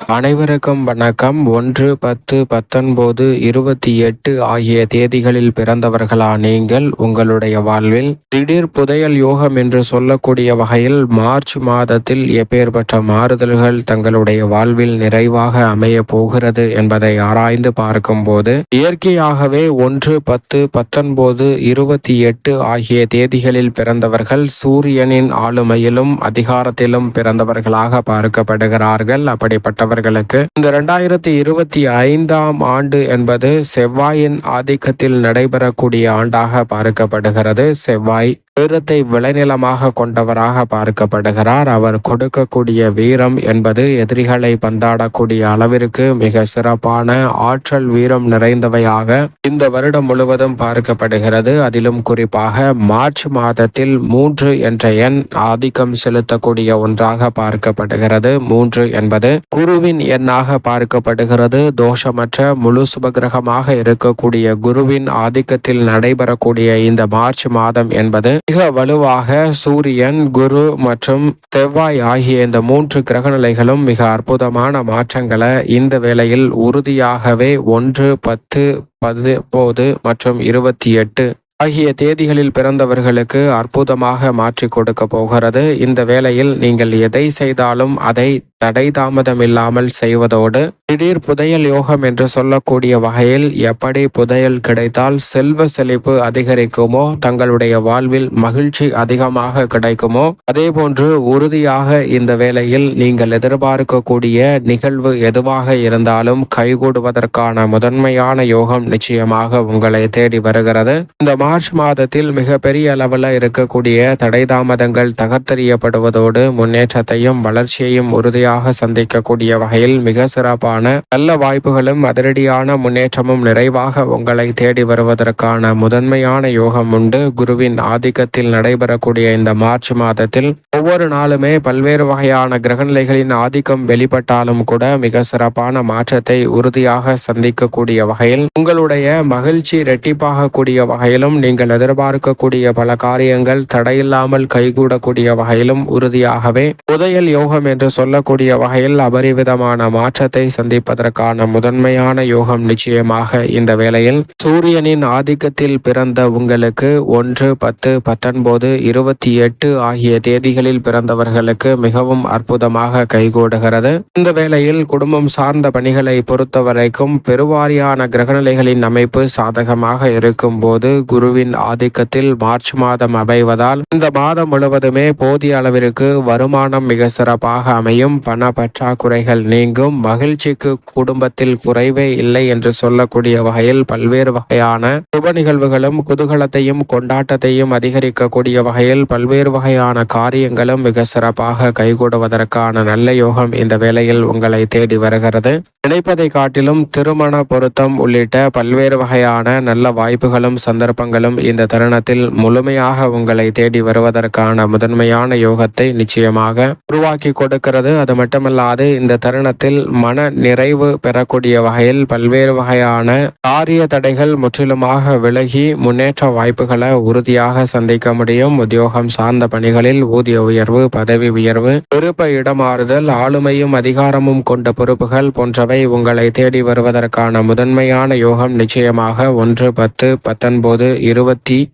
அனைவருக்கும் வணக்கம். 1, 10, 19, 28 ஆகிய தேதிகளில் பிறந்தவர்களா நீங்கள் உங்களுடைய வாழ்வில் திடீர் புதையல் யோகம் என்று சொல்லக்கூடிய வகையில் மார்ச் மாதத்தில் எப்பேற்பட்ட மாறுதல்கள் தங்களுடைய வாழ்வில் நிறைவாக அமைய போகிறது என்பதை ஆராய்ந்து பார்க்கும்போது இயற்கையாகவே 1, 10, 19, 28 ஆகிய தேதிகளில் பிறந்தவர்கள் சூரியனின் ஆளுமையிலும் அதிகாரத்திலும் பிறந்தவர்களாக பார்க்கப்படுகிறார்கள். அப்படிப்பட்ட இந்த 2025ஆம் ஆண்டு என்பது செவ்வாயின் ஆதிக்கத்தில் நடைபெறக்கூடிய ஆண்டாக பார்க்கப்படுகிறது. செவ்வாய் வீரத்தை விளைநிலமாக கொண்டவராக பார்க்கப்படுகிறார். அவர் கொடுக்கக்கூடிய வீரம் என்பது எதிரிகளை பந்தாடக்கூடிய அளவிற்கு மிக சிறப்பான ஆற்றல் வீரம் நிறைந்தவையாக இந்த வருடம் முழுவதும் பார்க்கப்படுகிறது. அதிலும் குறிப்பாக மார்ச் மாதத்தில் 3 என்ற எண் ஆதிக்கம் செலுத்தக்கூடிய ஒன்றாக பார்க்கப்படுகிறது. 3 என்பது குருவின் எண்ணாக பார்க்கப்படுகிறது. தோஷமற்ற முழு சுபகிரகமாக இருக்கக்கூடிய குருவின் ஆதிக்கத்தில் நடைபெறக்கூடிய இந்த மார்ச் மாதம் என்பது மிக வலுவாக சூரியன், குரு மற்றும் செவ்வாய் ஆகிய இந்த 3 கிரகநிலைகளும் மிக அற்புதமான மாற்றங்களை இந்த வேளையில் உறுதியாகவே 1, 10, 19 மற்றும் 28 ஆகிய தேதிகளில் பிறந்தவர்களுக்கு அற்புதமாக மாற்றி கொடுக்க போகிறது. இந்த வேளையில் நீங்கள் எதை செய்தாலும் அதை தடை தாமதம் இல்லாமல் செய்வதோடு திடீர் புதையல் யோகம் என்று சொல்லக்கூடிய வகையில் எப்படி புதையல் கிடைத்தால் செல்வ செழிப்பு அதிகரிக்குமோ, தங்களுடைய வாழ்வில் மகிழ்ச்சி அதிகமாக கிடைக்குமோ, அதே போன்று உறுதியாக இந்த வேளையில் நீங்கள் எதிர்பார்க்கக்கூடிய நிகழ்வு எதுவாக இருந்தாலும் கைகூடுவதற்கான முதன்மையான யோகம் நிச்சயமாக உங்களை தேடி வருகிறது. இந்த மார்ச் மாதத்தில் மிகப்பெரிய அளவில் இருக்கக்கூடிய தடை தாமதங்கள் தகர்த்தெறியப்படுவதோடு முன்னேற்றத்தையும் வளர்ச்சியையும் உறுதியாக சந்திக்கக்கூடிய வகையில் மிக சிறப்பான நல்ல வாய்ப்புகளும் அதிரடியான முன்னேற்றமும் நிறைவாக உங்களை தேடி வருவதற்கான முதன்மையான யோகம் உண்டு. குருவின் ஆதிக்கத்தில் நடைபெறக்கூடிய இந்த மார்ச் மாதத்தில் ஒவ்வொரு நாளுமே பல்வேறு வகையான கிரகநிலைகளின் ஆதிக்கம் வெளிப்பட்டாலும் கூட மிக சிறப்பான மாற்றத்தை உறுதியாக சந்திக்கக்கூடிய வகையில் உங்களுடைய மகிழ்ச்சி இரட்டிப்பாகக்கூடிய வகையிலும் நீங்கள் எதிர்பார்க்கக்கூடிய பல காரியங்கள் தடையில்லாமல் கைகூடக்கூடிய வகையிலும் உறுதியாகவே புதையல் யோகம் என்று சொல்லக்கூடிய வகையில் அபரிவிதமான மாற்றத்தை சந்திப்பதற்கான முதன்மையான யோகம் நிச்சயமாக இந்த வேளையில் சூரியனின் ஆதிக்கத்தில் பிறந்த உங்களுக்கு 1, 10, 19, 28 ஆகிய தேதிகளில் பிறந்தவர்களுக்கு மிகவும் அற்புதமாக கைகூடுகிறது. இந்த வேளையில் குடும்பம் சார்ந்த பணிகளை பொறுத்தவரைக்கும் பெருவாரியான கிரகநிலைகளின் அமைப்பு சாதகமாக இருக்கும் போது குருவின் ஆதிக்கத்தில் மார்ச் மாதம் அமைவதால் இந்த மாதம் முழுவதுமே போதிய அளவிற்கு வருமானம் மிக சிறப்பாக அமையும். பண பற்றாக்குறைகள் நீங்கும். மகிழ்ச்சிக்கு குடும்பத்தில் குறைவே இல்லை என்று சொல்லக்கூடிய வகையில் பல்வேறு வகையான சுப நிகழ்வுகளும் குதூகலத்தையும் கொண்டாட்டத்தையும் அதிகரிக்கக்கூடிய வகையில் பல்வேறு வகையான காரியங்களும் மிக சிறப்பாக கைகூடுவதற்கான நல்ல யோகம் இந்த வேளையில் உங்களை தேடி வருகிறது. நினைப்பதை காட்டிலும் திருமண பொருத்தம் உள்ளிட்ட பல்வேறு வகையான நல்ல வாய்ப்புகளும் சந்தர்ப்பங்களும் இந்த தருணத்தில் முழுமையாக உங்களை தேடி வருவதற்கான முதன்மையான யோகத்தை நிச்சயமாக உருவாக்கி கொடுக்கிறது. அது மட்டுமல்லாது இந்த தருணத்தில் மன நிறைவு பெறக்கூடிய வகையில் பல்வேறு வகையான காரிய தடைகள் முற்றிலுமாக விலகி முன்னேற்ற வாய்ப்புகளை உறுதியாக சந்திக்க முடியும். உத்தியோகம் சார்ந்த பணிகளில் ஊதிய உயர்வு, பதவி உயர்வு, விருப்ப இடமாறுதல், ஆளுமையும் அதிகாரமும் கொண்ட பொறுப்புகள் போன்றவை உங்களை தேடி வருவதற்கான முதன்மையான யோகம் நிச்சயமாக 1, 10, 19, 28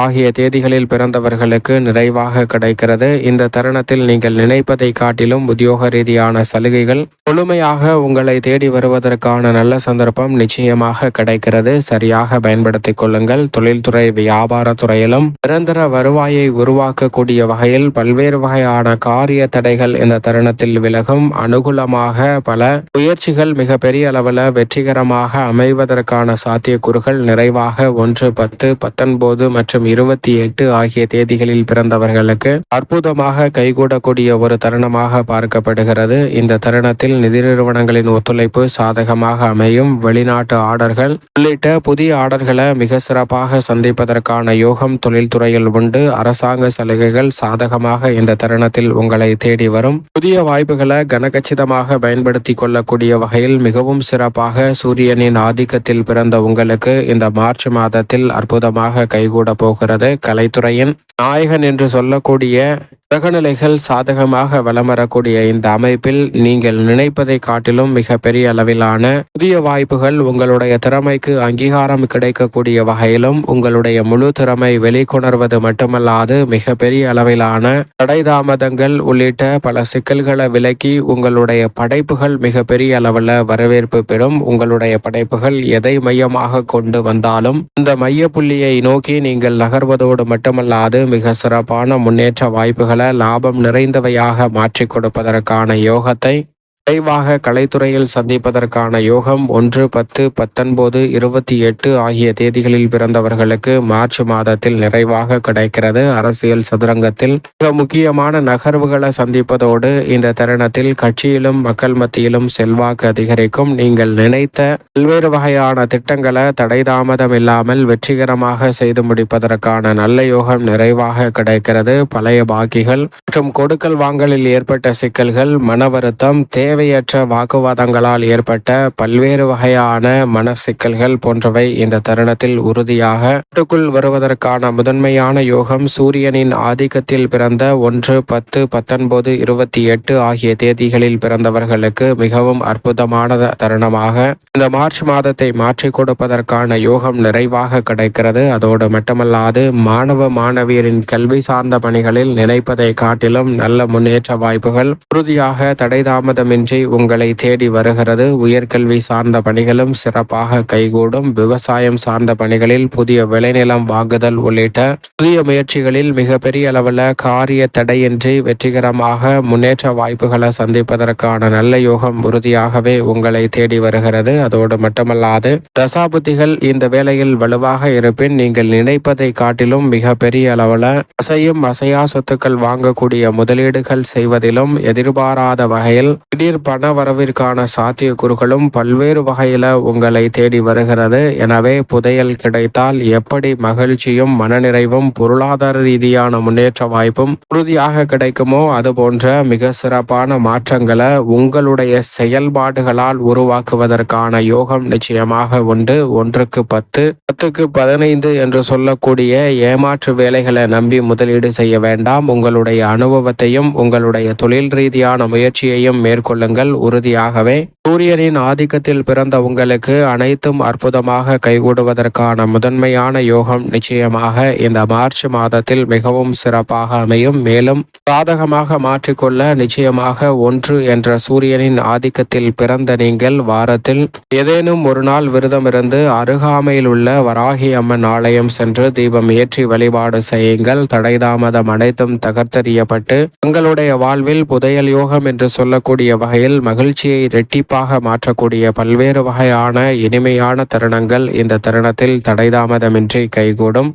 ஆகிய தேதிகளில் பிறந்தவர்களுக்கு நிறைவாக கிடைக்கிறது. இந்த தருணத்தில் நீங்கள் நினைப்பதை காட்டிலும் உத்தியோக ரீதியான சலுகைகள் முழுமையாக உங்களை தேடி வருவதற்கான நல்ல சந்தர்ப்பம் நிச்சயமாக கிடைக்கிறது. சரியாக பயன்படுத்திக் கொள்ளுங்கள். தொழில்துறை, வியாபாரத்துறையிலும் நிரந்தர வருவாயை உருவாக்கக்கூடிய வகையில் பல்வேறு வகையான காரிய தடைகள் இந்த தருணத்தில் விலகும். அனுகூலமாக பல முயற்சிகள் மிகப்பெரிய அளவில் வெற்றிகரமாக அமைவதற்கான சாத்தியக்கூறுகள் நிறைவாக 1, 10, 19 மற்றும் 28 ஆகிய தேதிகளில் பிறந்தவர்களுக்கு அற்புதமாக கைகூடக்கூடிய ஒரு தருணமாக பார்க்கப்படுகிறது. இந்த தருணத்தில் நிதி நிறுவனங்களின் ஒத்துழைப்பு சாதகமாக அமையும். வெளிநாட்டு ஆர்டர்கள் உள்ளிட்ட புதிய ஆர்டர்களை மிக சிறப்பாக சந்திப்பதற்கான யோகம் தொழில்துறையில் உண்டு. அரசாங்க சலுகைகள் சாதகமாக இந்த தருணத்தில் உங்களை தேடி வரும். புதிய வாய்ப்புகளை கனகச்சிதமாக பயன்படுத்தி கொள்ளக்கூடிய வகையில் மிகவும் சிறப்பாக சூரியனின் ஆதிக்கத்தில் பிறந்த உங்களுக்கு இந்த மார்ச் மாதத்தில் அற்புதமாக கைகூட போகிறது. கலைத்துறையின் நாயகன் என்று சொல்லக்கூடிய கிரகநிலைகள் சாதகமாக வலம் வரக்கூடிய இந்த அமைப்பில் நீங்கள் நினைப்பதை காட்டிலும் மிக பெரிய அளவிலான புதிய வாய்ப்புகள், உங்களுடைய திறமைக்கு அங்கீகாரம் கிடைக்கக்கூடிய வகையிலும், உங்களுடைய முழு திறமை வெளிக்கொணர்வது மட்டுமல்லாது மிக பெரிய அளவிலான தடை தாமதங்கள் உள்ளிட்ட பல சிக்கல்களை விலக்கி உங்களுடைய படைப்புகள் மிக பெரிய அளவில் வரவேற்பு பெறும். உங்களுடைய படைப்புகள் எதை மையமாக கொண்டு வந்தாலும் இந்த மைய புள்ளியை நோக்கி நீங்கள் நகர்வதோடு மட்டுமல்லாது மிக சிறப்பான முன்னேற்ற வாய்ப்புகள் லாபம் நிறைந்தவையாக மாற்றிக் கொடுப்பதற்கான யோகத்தை விரைவாக கலைத்துறையில் சந்திப்பதற்கான யோகம் 1, 10, 19, 28 ஆகிய தேதிகளில் பிறந்தவர்களுக்கு மார்ச் மாதத்தில் நிறைவாக கிடைக்கிறது. அரசியல் சதுரங்கத்தில் மிக முக்கியமான நகர்வுகளை சந்திப்பதோடு இந்த தருணத்தில் கட்சியிலும் மக்கள் மத்தியிலும் செல்வாக்கு அதிகரிக்கும். நீங்கள் நினைத்த பல்வேறு வகையான திட்டங்களை தடை தாமதம் இல்லாமல் வெற்றிகரமாக செய்து முடிப்பதற்கான நல்ல யோகம் நிறைவாக கிடைக்கிறது. பழைய பாக்கிகள் மற்றும் கொடுக்கல் வாங்கலில் ஏற்பட்ட சிக்கல்கள், மன வருத்தம், தேவையற்ற வாக்குவாதங்களால் ஏற்பட்ட பல்வேறு வகையான மன சிக்கல்கள் போன்றவை இந்த தருணத்தில் உறுதியாக கட்டுக்குள் வருவதற்கான முதன்மையான யோகம் சூரியனின் ஆதிக்கத்தில் பிறந்த 1, 10, 19, 28 ஆகிய தேதிகளில் பிறந்தவர்களுக்கு மிகவும் அற்புதமான தருணமாக இந்த மார்ச் மாதத்தை மாற்றிக் கொடுப்பதற்கான யோகம் நிறைவாக கிடைக்கிறது. அதோடு மட்டுமல்லாது மாணவ மாணவியரின் கல்வி சார்ந்த பணிகளில் நினைப்பதை காட்டிலும் நல்ல முன்னேற்ற வாய்ப்புகள் உறுதியாக தடை தாமதமின்றி உங்களை தேடி வருகிறது. உயர்கல்வி சார்ந்த பணிகளும் சிறப்பாக கைகூடும். விவசாயம் சார்ந்த பணிகளில் புதிய விளைநிலம் வாங்குதல் உள்ளிட்ட புதிய முயற்சிகளில் மிகப்பெரிய அளவில் காரிய தடையின்றி வெற்றிகரமாக முன்னேற்ற வாய்ப்புகளை சந்திப்பதற்கான நல்ல யோகம் உறுதியாகவே உங்களை தேடி வருகிறது. அதோடு மட்டுமல்லாது தசாபுத்திகள் இந்த வேளையில் வலுவாக இருப்பின் நீங்கள் நினைப்பதை காட்டிலும் மிக பெரிய அளவில் அசையும் அசையா சொத்துக்கள் வாங்கக்கூடிய முதலீடுகள் செய்வதிலும் எதிர்பாராத வகையில் திடீர் பண வரவிற்கான சாத்தியக்கூறுகளும் பல்வேறு வகையில உங்களை தேடி வருகிறது. எனவே புதையல் கிடைத்தால் எப்படி மகிழ்ச்சியும் மனநிறைவும் பொருளாதார ரீதியான முன்னேற்ற வாய்ப்பும் உறுதியாக கிடைக்குமோ அதுபோன்ற மிக சிறப்பான மாற்றங்களை உங்களுடைய செயல்பாடுகளால் உருவாக்குவதற்கான யோகம் நிச்சயமாக உண்டு. 1க்கு 10, 10க்கு 15 என்று சொல்லக்கூடிய ஏமாற்று வேலைகளை நம்பி முதலீடு செய்ய வேண்டாம். உங்களுடைய அனுபவத்தையும் உங்களுடைய தொழில் ரீதியான முயற்சியையும் மேற்கொள்ளுங்கள். உறுதியாகவே சூரியனின் ஆதிக்கத்தில் பிறந்த உங்களுக்கு அனைத்தும் அற்புதமாக கைகூடுவதற்கான முதன்மையான யோகம் நிச்சயமாக இந்த மார்ச் மாதத்தில் மிகவும் சிறப்பாக அமையும். மேலும் சாதகமாக மாற்றிக்கொள்ள நிச்சயமாக 1 என்ற சூரியனின் ஆதிக்கத்தில் பிறந்த நீங்கள் வாரத்தில் ஏதேனும் ஒரு நாள் விரதம் இருந்து அருகாமையில் உள்ள வராகி அம்மன் ஆலயம் சென்று தீபம் ஏற்றி வழிபாடு செய்யுங்கள். தடைதாமதம் அனைத்தும் தகர்த்தெறியப்பட்டு உங்களுடைய வாழ்வில் புதையல் யோகம் என்று சொல்லக்கூடிய வகையில் மகிழ்ச்சியை இரட்டிப்பாக மாற்றக்கூடிய பல்வேறு வகையான இனிமையான தருணங்கள் இந்த தருணத்தில் தடைதாமதமின்றி கைகூடும்.